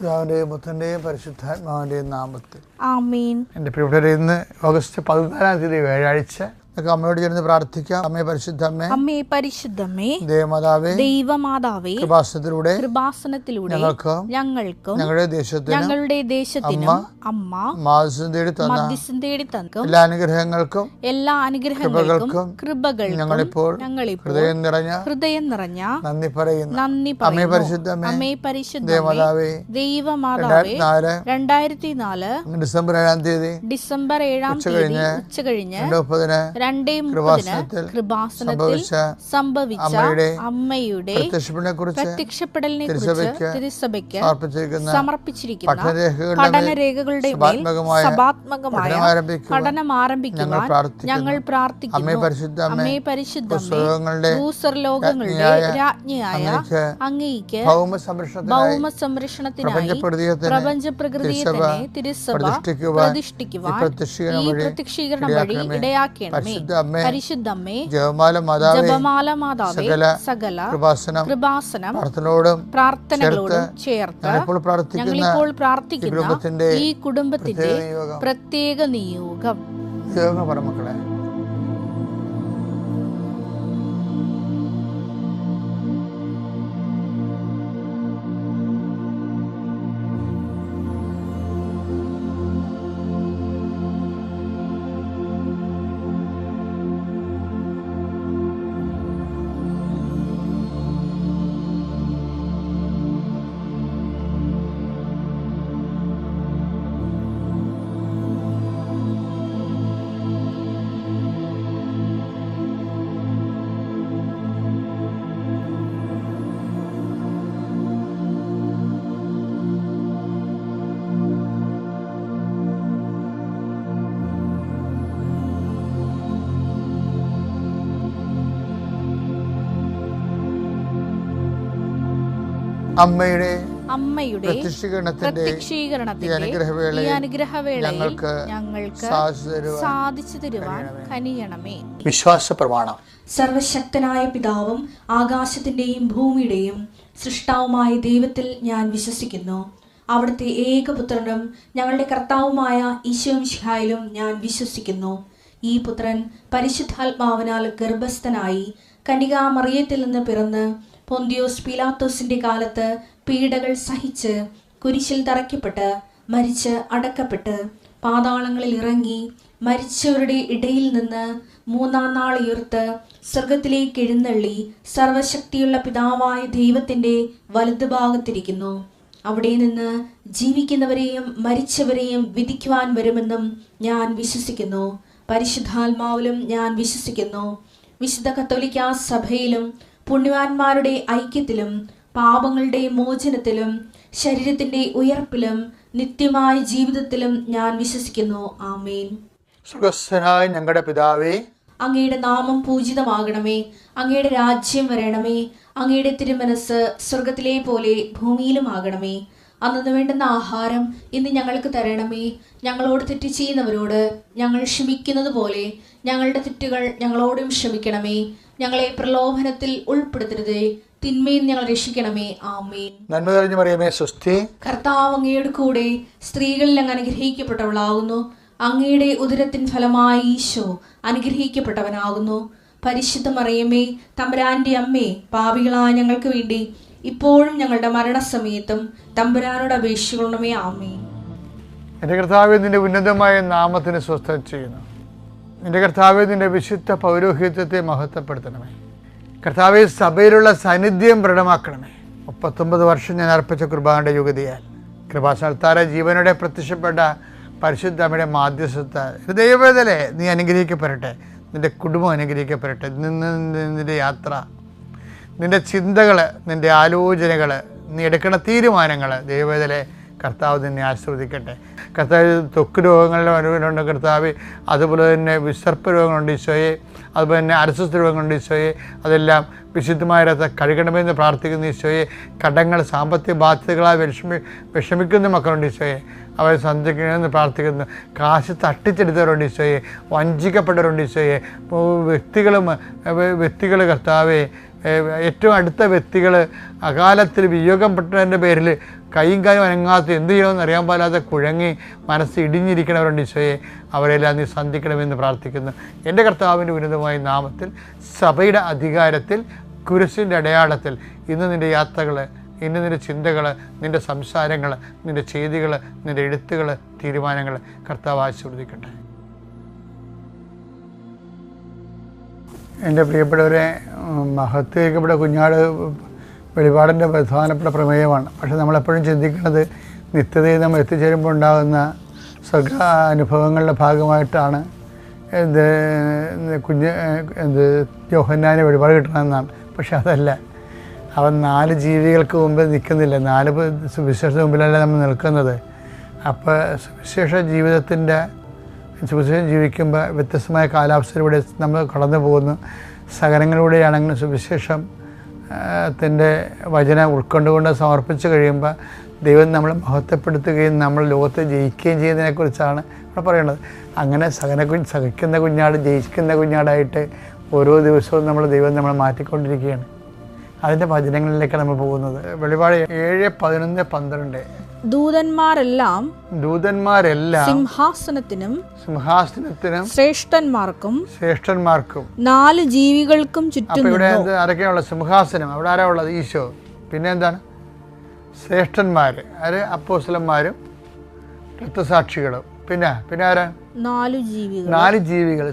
പിതാവിന്റെയും പുത്രന്റെയും പരിശുദ്ധാത്മാവിന്റെയും നാമത്തിൽ ആമേൻ. എൻ്റെ പ്രിയപ്പെട്ടവരെ, ഇന്ന് ഓഗസ്റ്റ് 14 വ്യാഴാഴ്ച. അമ്മയോട് ചേർന്ന് പ്രാർത്ഥിക്കാം. അമ്മേ പരിശുദ്ധമ്മേ, അമ്മേ പരിശുദ്ധമേ, ദൈവമാതാവേ, കൃപാസനത്തിലൂടെ ഞങ്ങൾക്കും ഞങ്ങളുടെ ദേശത്തിനും അമ്മ മധ്യസ്ഥം തേടി തന്ന എല്ലാ അനുഗ്രഹങ്ങൾക്കും കൃപകൾക്കും ഞങ്ങളിപ്പോൾ ഹൃദയം നിറഞ്ഞ നന്ദി പറയുന്നു. അമ്മേ പരിശുദ്ധമേ, ദൈവമാതാവേ, 2004 ഡിസംബർ 7 ഉച്ചകഴിഞ്ഞ് 2:30 കൃപാസനത്തിൽ സംഭവിച്ച അമ്മയുടെ പ്രത്യക്ഷപ്പെടലിനെ കുറിച്ച് തിരുസഭയ്ക്ക് സമർപ്പിച്ചിരിക്കുന്ന പഠനരേഖകളുടെ മേൽ സഭാത്മകമായ പഠനം ആരംഭിക്കുവാൻ ഞങ്ങൾ പ്രാർത്ഥിക്കുന്നു. അമ്മേ പരിശുദ്ധമേ, ഭൂസ്വർലോകങ്ങളുടെ രാജ്ഞിയായ അങ്ങേയ്ക്ക് ഭൗമ സംരക്ഷണത്തിനായി പ്രപഞ്ച പ്രകൃതിയെ തന്നെ തിരുസഭ പ്രതിഷ്ഠിക്കുവാൻ ഈ പ്രത്യക്ഷീകരണം വഴി ഇടയാക്കണമേ. പരിശുദ്ധമ്മേ, ജപമാല മാതാവേ, സകല കൃപാസനം പ്രാർത്ഥനകളോടും ചേർത്ത് ഞങ്ങളിപ്പോൾ പ്രാർത്ഥിക്കുന്ന ഈ കുടുംബത്തിന്റെ പ്രത്യേക നിയോഗം. മക്കളെ, അമ്മയുടെ പ്രത്യക്ഷീകരണത്തിന്റെ ഈ അനുഗ്രഹവേളയിൽ ഞങ്ങൾക്ക് സാധിച്ചു തരുവാൻ കനിയണമേ. വിശ്വാസ പ്രമാണം. സർവശക്തനായ പിതാവും ആകാശത്തിന്റെയും ഭൂമിയുടെയും സൃഷ്ടാവുമായ ദൈവത്തിൽ ഞാൻ വിശ്വസിക്കുന്നു. അവിടുത്തെ ഏകപുത്രനും ഞങ്ങളുടെ കർത്താവുമായ ഈശോമിശിഹായിലും ഞാൻ വിശ്വസിക്കുന്നു. ഈ പുത്രൻ പരിശുദ്ധാത്മാവിനാൽ ഗർഭസ്ഥനായി കന്യകാമറിയത്തിൽ നിന്ന് പിറന്ന് പൊന്തിയോസ് പീലാത്തോസിന്റെ കാലത്ത് പീഡകൾ സഹിച്ച് കുരിശിൽ തറയ്ക്കപ്പെട്ട് മരിച്ച് അടക്കപ്പെട്ട് പാതാളങ്ങളിൽ ഇറങ്ങി മരിച്ചവരുടെ ഇടയിൽ നിന്ന് 3-ാം നാൾ ഉയർത്ത് സ്വർഗത്തിലേക്ക് എഴുന്നള്ളി സർവശക്തിയുള്ള പിതാവായ ദൈവത്തിന്റെ വലതുഭാഗത്തിരിക്കുന്നു. അവിടെ നിന്ന് ജീവിക്കുന്നവരെയും മരിച്ചവരെയും വിധിക്കുവാൻ വരുമെന്നും ഞാൻ വിശ്വസിക്കുന്നു. പരിശുദ്ധാത്മാവിലും ഞാൻ വിശ്വസിക്കുന്നു. വിശുദ്ധ കത്തോലിക്കാ സഭയിലും പുണ്യവാന്മാരുടെ ഐക്യത്തിലും പാപങ്ങളുടെ മോചനത്തിലും ശരീരത്തിന്റെ ഉയർപ്പിലും നിത്യമായ ജീവിതത്തിലും ഞാൻ വിശ്വസിക്കുന്നു. ആമേൻ. സ്വർഗ്ഗസ്ഥനായ ഞങ്ങളുടെ പിതാവേ, അങ്ങയുടെ നാമം പൂജിതമാകണമേ. അങ്ങയുടെ രാജ്യം വരണമേ. അങ്ങയുടെ തിരുമനസ് സ്വർഗത്തിലെ പോലെ ഭൂമിയിലും ആകണമേ. അന്നു വേണ്ടുന്ന ആഹാരം ഇന്ന് ഞങ്ങൾക്ക് തരണമേ. ഞങ്ങളോട് തെറ്റ് ചെയ്യുന്നവരോട് ഞങ്ങൾ ക്ഷമിക്കുന്നത് പോലെ ഞങ്ങളുടെ തെറ്റുകൾ ഞങ്ങളോടും ക്ഷമിക്കണമേ. ഞങ്ങളെ പ്രലോഭനത്തിൽ ഉൾപ്പെടുത്തരുതേ, തിന്മയിൽ ഞങ്ങൾ രക്ഷിക്കണമേ. ആമേൻ. നന്മ നിറഞ്ഞ മറിയമേ, സ്വസ്തി. കർത്താവ് അങ്ങയുടെ കൂടെ സ്ത്രീകളിൽ അങ്ങ് അനുഗ്രഹിക്കപ്പെട്ടവളാകുന്നു. അങ്ങയുടെ ഉദരത്തിൻ ഫലമായി ഈശോ അനുഗ്രഹിക്കപ്പെട്ടവനാകുന്നു. പരിശുദ്ധ മറിയമേ, തമ്പുരാന്റെ അമ്മേ, പാപികളായ ഞങ്ങൾക്ക് വേണ്ടി ഇപ്പോഴും ഞങ്ങളുടെ മരണസമയത്തും തമ്പുരാനോട് അപേക്ഷിക്കണമേ. ആമേൻ. എൻ്റെ കർത്താവേ, നിന്റെ ഉന്നതമായ നാമത്തിന് സ്വസ്ഥം ചെയ്യുന്നു. എൻ്റെ കർത്താവേ, നിന്റെ വിശുദ്ധ പൗരോഹിത്യത്തെ മഹത്വപ്പെടുത്തണമേ. കർത്താവേ, സഭയിലുള്ള സാന്നിധ്യം ദൃഢമാക്കണമേ. 39 വർഷം ഞാൻ അർപ്പിച്ച കുർബാനയുടെ യുഗതിയാൽ കൃപാസനത്താര ജീവനോടെ പ്രത്യക്ഷപ്പെട്ട പരിശുദ്ധ അമ്മയുടെ മാധ്യസ്ഥത്താൽ ദൈവവേദനയെ നീ അനുഗ്രഹിക്കപ്പെടട്ടെ. നിൻ്റെ കുടുംബം അനുഗ്രഹിക്കപ്പെടട്ടെ. നിൻ്റെ യാത്ര, നിൻ്റെ ചിന്തകൾ, നിൻ്റെ ആലോചനകൾ, നീ എടുക്കുന്ന തീരുമാനങ്ങൾ ദൈവവേദനയെ കർത്താവ് നിന്നെ ആശീർവദിക്കട്ടെ. കർത്താവ്, ത്വക്ക് രോഗങ്ങളുടെ അനുഭവമുണ്ട് കർത്താവ്. അതുപോലെ തന്നെ വിസർപ്പ രോഗങ്ങളുണ്ട് ഈശോയെ. അതുപോലെ തന്നെ അരസ്വസ്ഥ രോഗങ്ങളുണ്ട് ഈശോയെ. അതെല്ലാം വിശുദ്ധമായ രക്തം കഴുകണമെന്ന് പ്രാർത്ഥിക്കുന്ന ഈശോയെ. കടങ്ങൾ, സാമ്പത്തിക ബാധ്യതകളാൽ വിഷമിക്കുന്ന മക്കളുണ്ട് ഈശോയെ. അവരെ സന്ധിക്കണമെന്ന് പ്രാർത്ഥിക്കുന്നു. കാശ് തട്ടിച്ചെടുത്തവരുണ്ട് ഈശോയെ. വഞ്ചിക്കപ്പെട്ടവരുണ്ട് ഈശോയെ. വ്യക്തികൾ കർത്താവെ, ഏറ്റവും അടുത്ത വ്യക്തികൾ അകാലത്തിൽ വിയോഗപ്പെട്ടതിൻ്റെ പേരിൽ കൈയും കാലും അനങ്ങാത്ത എന്ത് ചെയ്യണമെന്ന് അറിയാൻ പാലാതെ കുഴങ്ങി മനസ്സ് ഇടിഞ്ഞിരിക്കണവരുണ്ട് ഈശോയെ, അവരെല്ലാം നീ സന്ധിക്കണമെന്ന് പ്രാർത്ഥിക്കുന്നു. എൻ്റെ കർത്താവിൻ്റെ ഉന്നതമായ നാമത്തിൽ, സഭയുടെ അധികാരത്തിൽ, കുരിശിൻ്റെ അടയാളത്തിൽ ഇന്ന് നിൻ്റെ യാത്രകൾ, ഇന്ന് നിൻ്റെ ചിന്തകൾ, നിൻ്റെ സംസാരങ്ങൾ, നിൻ്റെ ചെയ്തികൾ, നിൻ്റെ എഴുത്തുകൾ, തീരുമാനങ്ങൾ കർത്താവ് ആശീർവദിക്കട്ടെ. എൻ്റെ പ്രിയപ്പെട്ടവരെ, മഹത്വീകരിക്കപ്പെട്ട കുഞ്ഞാട് വെളിപാടിൻ്റെ പ്രധാനപ്പെട്ട പ്രമേയമാണ്. പക്ഷെ നമ്മളെപ്പോഴും ചിന്തിക്കുന്നത് നിത്യതയിൽ നമ്മൾ എത്തിച്ചേരുമ്പോൾ ഉണ്ടാകുന്ന സ്വർഗ അനുഭവങ്ങളുടെ ഭാഗമായിട്ടാണ് യോഹന്നാന് വെളിപാട് കിട്ടണമെന്നാണ്. പക്ഷെ അതല്ല. അവൻ 4 ജീവികൾക്ക് മുമ്പിൽ നിൽക്കുന്നില്ല, 4 സുവിശേഷ മുമ്പിലല്ല നമ്മൾ നിൽക്കുന്നത്. അപ്പോൾ സുവിശേഷം ജീവിക്കുമ്പോൾ വ്യത്യസ്തമായ കാലാവസ്ഥയിലൂടെ നമ്മൾ കടന്നു പോകുന്നു. സഹനങ്ങളിലൂടെയാണെങ്കിലും സുവിശേഷത്തിൻ്റെ വചനം ഉൾക്കൊണ്ടുകൊണ്ട് സമർപ്പിച്ച് കഴിയുമ്പോൾ ദൈവം നമ്മളെ മഹത്വപ്പെടുത്തുകയും നമ്മൾ ലോകത്തെ ജയിക്കുകയും ചെയ്യുന്നതിനെക്കുറിച്ചാണ് ഇവിടെ പറയുന്നത്. അങ്ങനെ സഹിക്കുന്ന കുഞ്ഞാട് ജയിക്കുന്ന കുഞ്ഞാടായിട്ട് ഓരോ ദിവസവും ദൈവം നമ്മളെ മാറ്റിക്കൊണ്ടിരിക്കുകയാണ്. അതിൻ്റെ വചനങ്ങളിലേക്കാണ് നമ്മൾ പോകുന്നത്. വെളിപാട് 7, 11, 12. ദൂതന്മാരെല്ലാം സിംഹാസനത്തിനും ശ്രേഷ്ഠന്മാർക്കും 4 ജീവികൾക്കും ചുറ്റും. ഇവിടെ ആരൊക്കെയാണുള്ളത്? സിംഹാസനം. അവിടെ ആരാ ഉള്ളത്? ഈശോ. പിന്നെ എന്താണ്? ശ്രേഷ്ഠന്മാർ. ആര്? അപ്പോസ്തലന്മാരും രക്തസാക്ഷികളും. പിന്നെ ആരാ? 4 ജീവികൾ.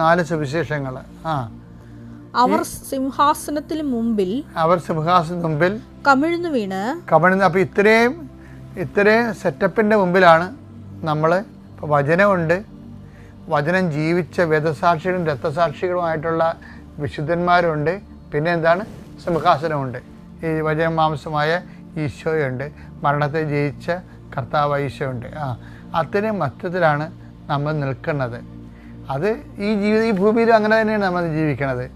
4 സുവിശേഷങ്ങൾ. അവർ സിംഹാസനത്തിന് മുമ്പിൽ കമിഴ്ന്നു വീണ്. അപ്പോൾ ഇത്രയും സെറ്റപ്പിൻ്റെ മുമ്പിലാണ് നമ്മൾ. ഇപ്പോൾ വചനമുണ്ട്, വചനം ജീവിച്ച വേദസാക്ഷികളും രക്തസാക്ഷികളുമായിട്ടുള്ള വിശുദ്ധന്മാരുണ്ട്. പിന്നെ എന്താണ്? സിംഹാസനമുണ്ട്. ഈ വചന മാംസമായ ഈശോയുണ്ട്, മരണത്തെ ജയിച്ച കർത്താവ് ഈശോയുണ്ട്. അത്രയും മധ്യത്തിലാണ് നമ്മൾ നിൽക്കുന്നത്. അത് ഈ ഭൂമിയിൽ അങ്ങനെ തന്നെയാണ് നമ്മൾ ജീവിക്കണത്.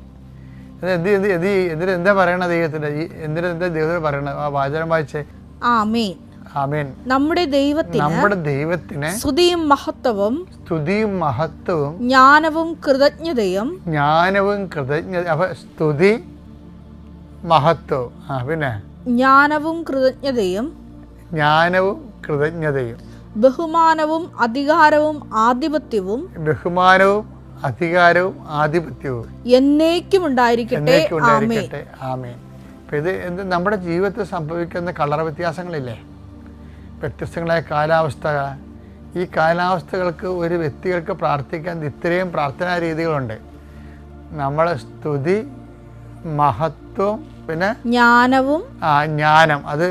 എന്താ പറയണത്? എന്താ ദൈവത്തിന് പറയണത്? ആ വാചകം വായിച്ചേ. ആമേൻ. നമ്മുടെ ദൈവത്തിന് സ്തുതിയും മഹത്വവും ജ്ഞാനവും കൃതജ്ഞതയും. അപ്പൊ സ്തുതി, മഹത്വവും, പിന്നെ ജ്ഞാനവും കൃതജ്ഞതയും, ബഹുമാനവും അധികാരവും ആധിപത്യവും എന്നേക്കും ഉണ്ടായിരിക്കട്ടെ. ആമേൻ. ഇത് നമ്മുടെ ജീവിതത്തിൽ സംഭവിക്കുന്ന കളർ വ്യത്യാസങ്ങളില്ലേ, വ്യത്യസ്തങ്ങളായ കാലാവസ്ഥ. ഈ കാലാവസ്ഥകൾക്ക് ഒരു വ്യക്തികൾക്ക് പ്രാർത്ഥിക്കാൻ ഇത്രയും പ്രാർത്ഥനാ രീതികളുണ്ട്. നമ്മളെ സ്തുതി, മഹത്വം, പിന്നെ ജ്ഞാനം. അത്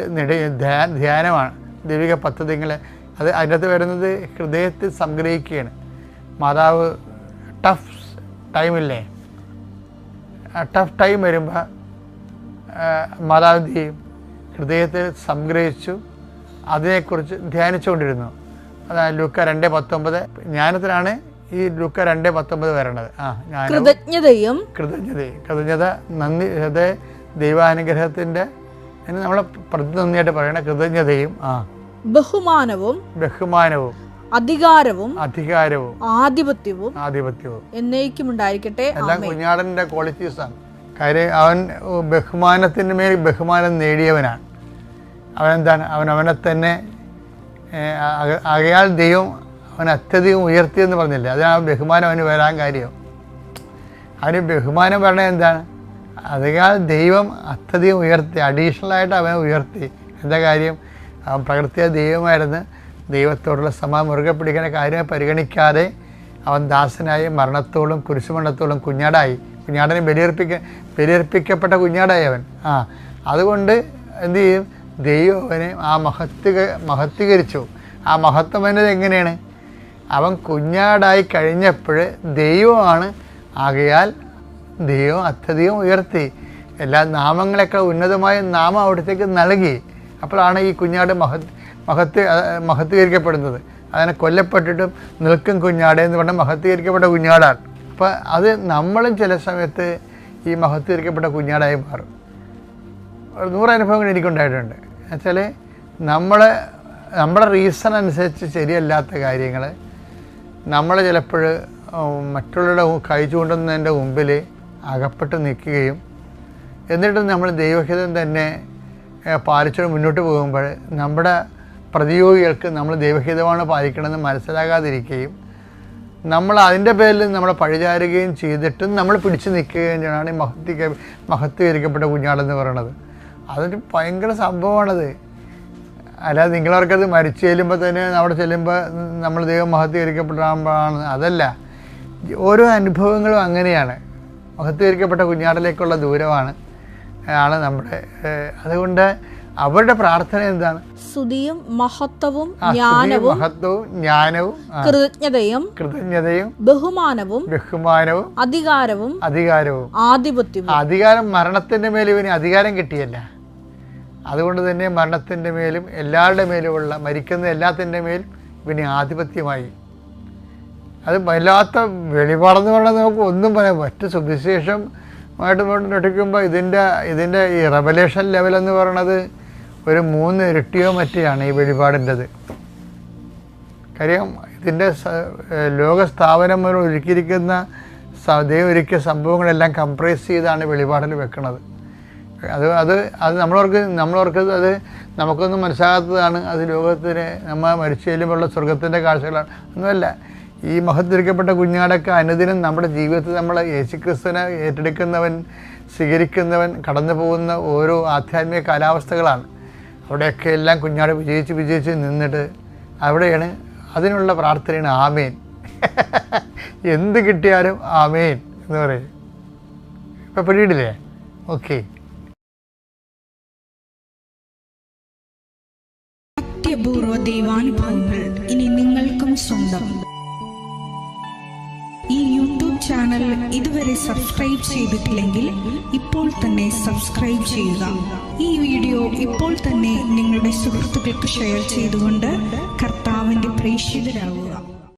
ധ്യാനമാണ്. ദൈവിക പദ്ധതികൾ അത് അതിനകത്ത് വരുന്നത് ഹൃദയത്തിൽ സംഗ്രഹിക്കുകയാണ്. മാതാവ് ടഫ് ടൈമില്ലേ, ടഫ് ടൈം വരുമ്പോൾ മാതാവ് എന്ത് ചെയ്യും? ഹൃദയത്തിൽ സംഗ്രഹിച്ചു അതിനെക്കുറിച്ച് ധ്യാനിച്ചുകൊണ്ടിരുന്നു. അതായത് ലൂക്ക 2:19. ജ്ഞാനത്തിലാണ് ഈ ലൂക്ക 2:19 വരണത്. കൃതജ്ഞത, നന്ദി, ദൈവാനുഗ്രഹത്തിൻ്റെ നമ്മളെ പ്രതിനിധിയായിട്ട് പറയണ കൃതജ്ഞതയും ബഹുമാനവും അധികാരവും ആധിപത്യവും എന്നേക്കും ഉണ്ടായിരിക്കട്ടെ. എല്ലാം കുഞ്ഞാടൻ്റെ ക്വാളിറ്റീസാണ്. കാര്യം അവൻ ബഹുമാനത്തിൻ്റെ മേൽ ബഹുമാനം നേടിയവനാണ്. അവനെന്താണ്? അവനെ തന്നെ ആകയാൽ ദൈവം അവൻ അത്യധികം ഉയർത്തിയെന്ന് പറഞ്ഞില്ലേ? അതാണ് ബഹുമാനം അവന് വരാൻ കാര്യം. അവന് ബഹുമാനം പറഞ്ഞത് എന്താണ്? ആകയാൽ ദൈവം അത്യധികം ഉയർത്തി, അഡീഷണലായിട്ട് അവനെ ഉയർത്തി. എന്താ കാര്യം? അവൻ പ്രകൃതിയ ദൈവമായിരുന്നു. ദൈവത്തോടുള്ള മുറുകെ പിടിക്കുന്ന കാര്യം പരിഗണിക്കാതെ അവൻ ദാസനായി മരണത്തോളം കുരിശുമരണത്തോളം കുഞ്ഞാടനെ ബലിയർപ്പിക്കപ്പെട്ട കുഞ്ഞാടായി അവൻ. അതുകൊണ്ട് എന്തു ചെയ്യും? ദൈവം അവനെ മഹത്വീകരിച്ചു. ആ മഹത്വം എന്നത് എങ്ങനെയാണ്? അവൻ കുഞ്ഞാടായി കഴിഞ്ഞപ്പോൾ ദൈവമാണ്. ആകയാൽ ദൈവം അത്യധികം ഉയർത്തി. എല്ലാ നാമങ്ങളെക്കാൾ ഉന്നതമായ നാമം അവിടത്തേക്ക് നൽകി. അപ്പോഴാണ് ഈ കുഞ്ഞാട് മഹത്വീകരിക്കപ്പെടുന്നത്. അതിനെ കൊല്ലപ്പെട്ടിട്ടും നിൽക്കും കുഞ്ഞാട് എന്ന് പറഞ്ഞാൽ മഹത്വീകരിക്കപ്പെട്ട കുഞ്ഞാടാണ്. അപ്പോൾ അത് നമ്മളും ചില സമയത്ത് ഈ മഹത്വീകരിക്കപ്പെട്ട കുഞ്ഞാടായി മാറും. 100 അനുഭവങ്ങൾ എനിക്കുണ്ടായിട്ടുണ്ട്. എന്നുവെച്ചാൽ നമ്മുടെ റീസൺ അനുസരിച്ച് ശരിയല്ലാത്ത കാര്യങ്ങൾ നമ്മൾ ചിലപ്പോൾ മറ്റുള്ളവരുടെ കൈ ചൂണ്ടുന്നതിൻ്റെ മുമ്പിൽ അകപ്പെട്ട് നിൽക്കുകയും എന്നിട്ട് നമ്മൾ ദൈവഹിതം തന്നെ പാലിച്ചുകൊണ്ട് മുന്നോട്ട് പോകുമ്പോൾ നമ്മുടെ പ്രതിയോഗികൾക്ക് നമ്മൾ ദൈവഹിതമാണ് പാലിക്കണമെന്ന് മനസ്സിലാകാതിരിക്കുകയും നമ്മൾ അതിൻ്റെ പേരിൽ നമ്മളെ പഴിചാരുകയും ചെയ്തിട്ടും നമ്മൾ പിടിച്ചു നിൽക്കുകയും ചെയ്യണമാണ് ഈ മഹത്വീകരിക്കപ്പെട്ട കുഞ്ഞാടെന്ന് പറയണത്. അതൊരു ഭയങ്കര സംഭവമാണത്. അല്ലാതെ നിങ്ങളവർക്കത് മരിച്ചു ചെല്ലുമ്പോൾ തന്നെ അവിടെ ചെല്ലുമ്പോൾ നമ്മൾ ദൈവം മഹത്വീകരിക്കപ്പെടാണ്, അതല്ല. ഓരോ അനുഭവങ്ങളും അങ്ങനെയാണ്. മഹത്വീകരിക്കപ്പെട്ട കുഞ്ഞാടിലേക്കുള്ള ദൂരമാണ് നമ്മുടെ. അതുകൊണ്ട് അവരുടെ പ്രാർത്ഥന എന്താണ്? സ്തുതിയും മഹത്വവും ജ്ഞാനവും കൃതജ്ഞതയും ബഹുമാനവും അധികാരവും അധികാരം മരണത്തിന്റെ മേലും ഇവന് അധികാരം കിട്ടിയല്ല. അതുകൊണ്ട് തന്നെ മരണത്തിന്റെ മേലും എല്ലാവരുടെ മേലുമുള്ള മരിക്കുന്ന എല്ലാത്തിൻ്റെ മേലും ഇവന് ആധിപത്യമായി. അത് വല്ലാത്ത വെളിപാടെന്ന് പറഞ്ഞാൽ നമുക്ക് ഒന്നും പറയാം. മറ്റ് സുവിശേഷമായിട്ട് നടിക്കുമ്പോൾ ഇതിൻ്റെ ഈ റെവലേഷൻ ലെവലെന്ന് പറയണത് ഒരു 3 ഇരട്ടിയോ മറ്റെയാണ് ഈ വെളിപാടിൻ്റെത്. കാര്യം ഇതിൻ്റെ ലോകസ്ഥാപനം മുതൽ ഒരുക്കിയിരിക്കുന്ന ദൈവം ഒരുക്കിയ സംഭവങ്ങളെല്ലാം കംപ്രൈസ് ചെയ്താണ് വെളിപാടിൽ വെക്കുന്നത്. അത് നമ്മളവർക്ക് അത് നമുക്കൊന്നും മനസ്സിലാകാത്തതാണ്. അത് ലോകത്തിന് നമ്മൾ മരിച്ചു ചെല്ലുമ്പോഴുള്ള സ്വർഗത്തിൻ്റെ കാഴ്ചകളാണ്. ഒന്നുമല്ല, ഈ മഹത്വീകരിക്കപ്പെട്ട കുഞ്ഞാടൊക്കെ അനുദിനം നമ്മുടെ ജീവിതത്തിൽ നമ്മൾ യേശുക്രിസ്തുവിനെ ഏറ്റെടുക്കുന്നവൻ, സ്വീകരിക്കുന്നവൻ കടന്നു പോകുന്ന ഓരോ ആധ്യാത്മിക കാലാവസ്ഥകളാണ്. അവിടെയൊക്കെ എല്ലാം കുഞ്ഞാട് വിജയിച്ച് നിന്നിട്ട് അവിടെയാണ് അതിനുള്ള പ്രാർത്ഥനയാണ് ആമേൻ. എന്ത് കിട്ടിയാലും ആമേൻ എന്ന് പറയും. ഇപ്പം പിടിയിടില്ലേ? ഓക്കെ. അത്യപൂർവ ദൈവാനുഭവങ്ങൾ ഇനി നിങ്ങൾക്കും സ്വന്തം. ഈ യൂട്യൂബ് ചാനൽ ഇതുവരെ സബ്സ്ക്രൈബ് ചെയ്തിട്ടില്ലെങ്കിൽ ഇപ്പോൾ തന്നെ സബ്സ്ക്രൈബ് ചെയ്യുക. ഈ വീഡിയോ ഇപ്പോൾ തന്നെ നിങ്ങളുടെ സുഹൃത്തുക്കൾക്ക് ഷെയർ ചെയ്തുകൊണ്ട് കർത്താവിൻ്റെ പ്രേക്ഷിതരാകുക.